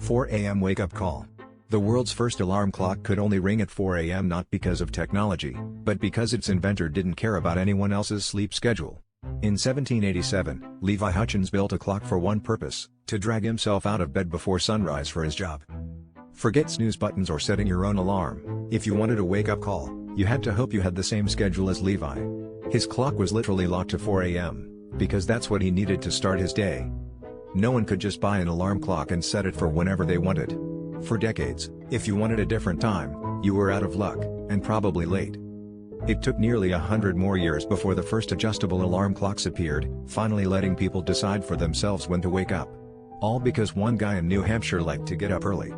4 a.m. wake-up call. The world's first alarm clock could only ring at 4 a.m. not because of technology, but because its inventor didn't care about anyone else's sleep schedule. In 1787, Levi Hutchins built a clock for one purpose: to drag himself out of bed before sunrise for his job. Forget snooze buttons or setting your own alarm. If you wanted a wake-up call, you had to hope you had the same schedule as Levi. His clock was literally locked to 4 a.m., because that's what he needed to start his day. No one could just buy an alarm clock and set it for whenever they wanted. For decades, if you wanted a different time, you were out of luck, and probably late. It took nearly 100 more years before the first adjustable alarm clocks appeared, finally letting people decide for themselves when to wake up. All because one guy in New Hampshire liked to get up early.